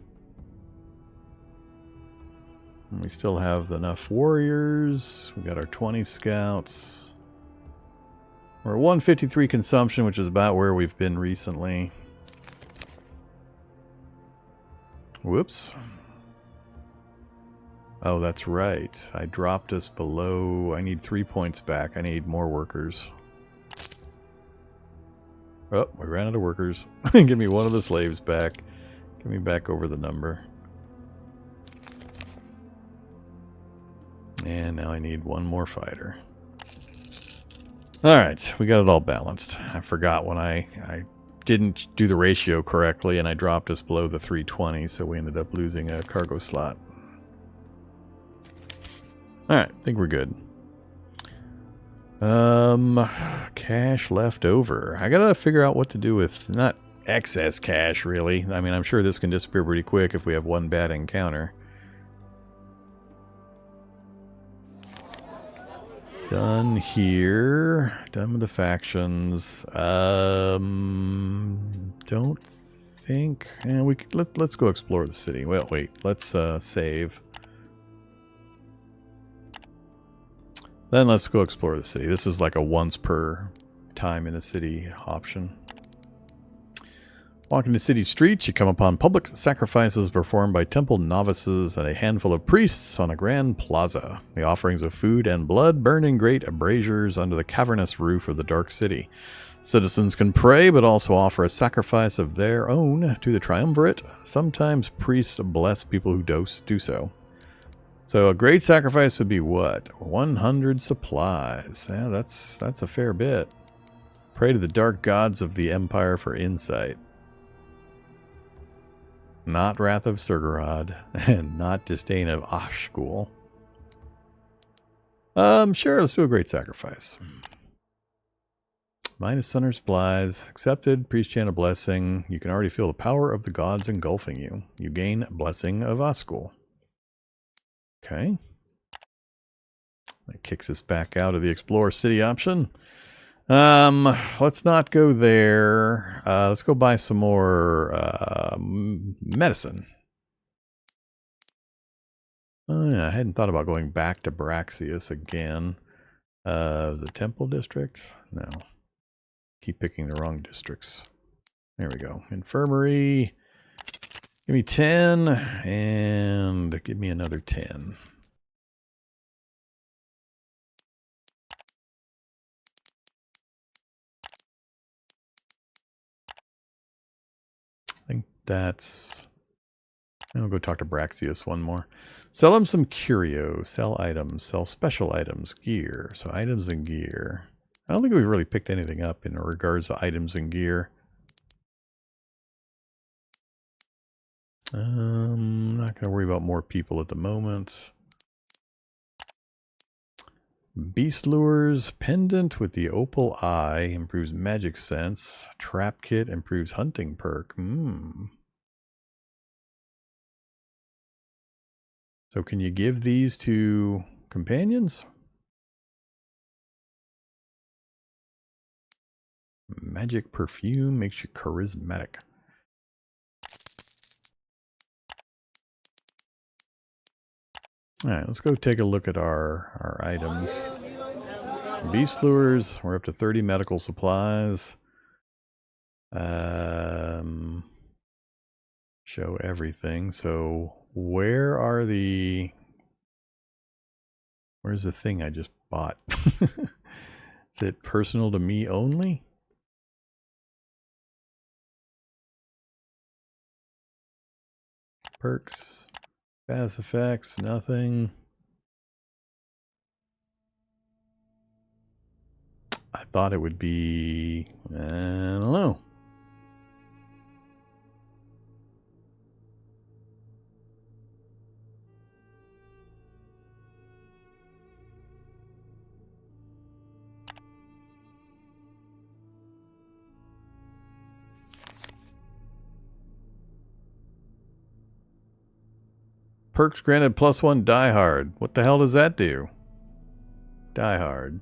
And we still have enough warriors. We got our 20 scouts. We're at 153 consumption, which is about where we've been recently. Whoops. Oh, that's right. I dropped us below. I need 3 points back. I need more workers. Oh, we ran out of workers. Give me one of the slaves back. Get me back over the number. And now I need one more fighter. Alright, we got it all balanced. I forgot when I didn't do the ratio correctly and I dropped us below the 320, so we ended up losing a cargo slot. Alright, I think we're good. Cash left over. I gotta figure out what to do with, not excess cash, really. I mean, I'm sure this can disappear pretty quick if we have one bad encounter. Done here. Done with the factions. Don't think... let's go explore the city. Well, wait. Let's save. Then let's go explore the city. This is like a once per time in the city option. Walking the city streets, you come upon public sacrifices performed by temple novices and a handful of priests on a grand plaza. The offerings of food and blood burn in great braziers under the cavernous roof of the dark city. Citizens can pray, but also offer a sacrifice of their own to the triumvirate. Sometimes priests bless people who do so. So a great sacrifice would be what? 100 supplies. Yeah, that's a fair bit. Pray to the dark gods of the empire for insight. Not Wrath of Surgorod, and not Disdain of Ashkul. Sure, let's do a great sacrifice. Minus Sunner supplies. Accepted. Priest chant a blessing. You can already feel the power of the gods engulfing you. You gain Blessing of Ashkul. Okay. That kicks us back out of the Explore City option. Let's not go there. Let's go buy some more medicine. Oh, yeah, I hadn't thought about going back to Braxius again. The Temple District? No. Keep picking the wrong districts. There we go. Infirmary. Give me 10, and give me another 10. I think that's... I'll go talk to Braxius one more. Sell him some curio. Sell items. Sell special items. Gear. So items and gear. I don't think we've really picked anything up in regards to items and gear. Not going to worry about more people at the moment. Beast Lures. Pendant with the Opal Eye improves magic sense. Trap Kit improves hunting perk. So can you give these to companions? Magic perfume makes you charismatic. Alright, let's go take a look at our items. Beast Lures, we're up to 30 medical supplies. Show everything. So where's the thing I just bought? Is it personal to me only? Perks. Pass effects, nothing. I thought it would be... I don't know. Perks granted +1 Die Hard. What the hell does that do? Die Hard.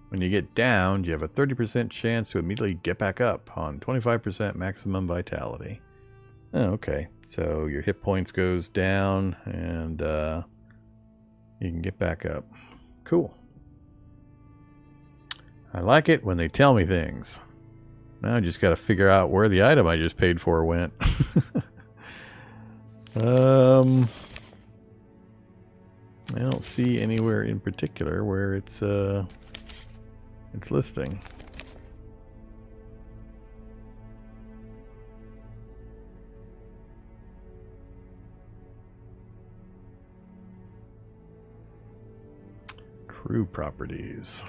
When you get downed, you have a 30% chance to immediately get back up on 25% maximum vitality. Oh, okay. So your hit points goes down and you can get back up. Cool. I like it when they tell me things. Now I just got to figure out where the item I just paid for went. I don't see anywhere in particular where it's listing. Crew properties.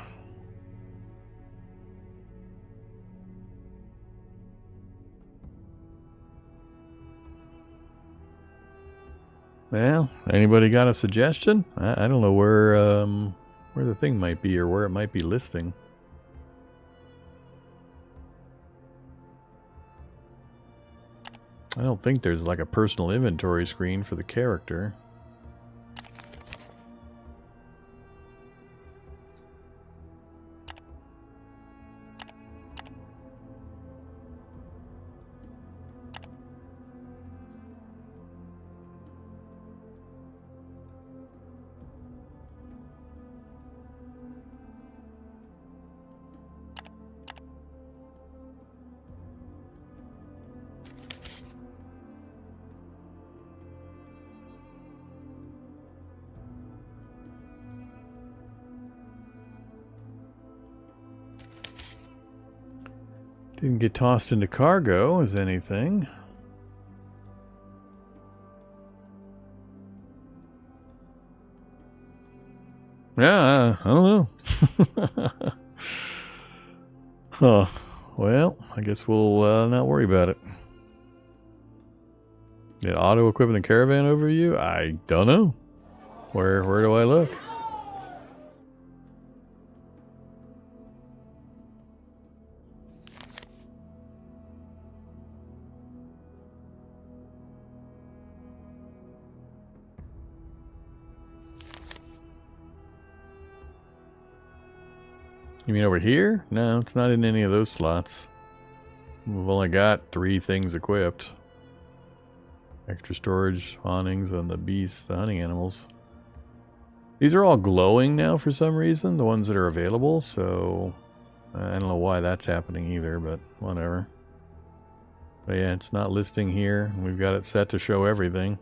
Well, anybody got a suggestion? I don't know where the thing might be or where it might be listing. I don't think there's like a personal inventory screen for the character. Didn't get tossed into cargo as anything. Yeah, I don't know. Huh. Well, I guess we'll not worry about it. Did auto equipment and caravan overview? I don't know. Where do I look? You mean over here? No, it's not in any of those slots. We've only got 3 things equipped. Extra storage, awnings on the beasts, the hunting animals. These are all glowing now for some reason, the ones that are available, so I don't know why that's happening either, but whatever. But yeah, it's not listing here. We've got it set to show everything.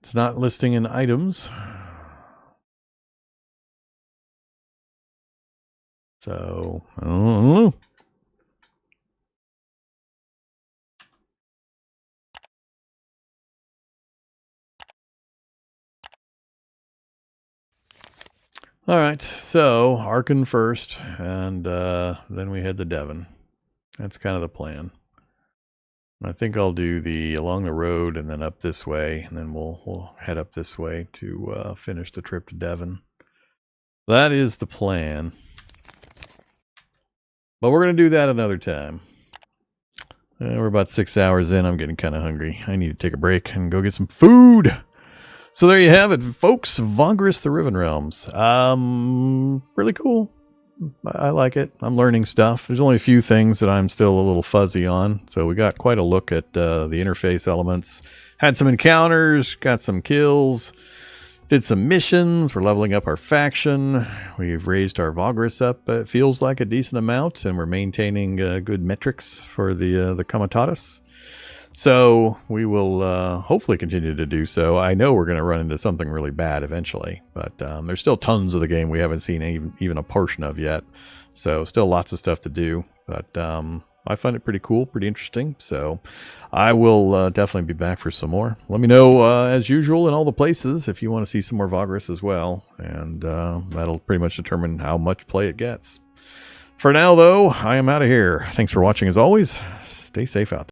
It's not listing in items. So, I don't know. Alright, so Arkan first, and then we head to Devon. That's kind of the plan. I think I'll do the along the road and then up this way, and then we'll head up this way to finish the trip to Devon. That is the plan. But we're going to do that another time. We're about 6 hours in. I'm getting kind of hungry. I need to take a break and go get some food. So there you have it, folks. Vagrus, the Riven Realms. Really cool. I like it. I'm learning stuff. There's only a few things that I'm still a little fuzzy on. So we got quite a look at the interface elements. Had some encounters, got some kills, did some missions. We're leveling up our faction. We've raised our Vagrus up, it feels like a decent amount, and we're maintaining good metrics for the Comitatus. So we will hopefully continue to do so. I know we're going to run into something really bad eventually, but there's still tons of the game we haven't seen even a portion of yet. So still lots of stuff to do, but I find it pretty cool, pretty interesting. So I will definitely be back for some more. Let me know, as usual, in all the places if you want to see some more Vagrus as well. And that'll pretty much determine how much play it gets. For now, though, I am out of here. Thanks for watching as always. Stay safe out there.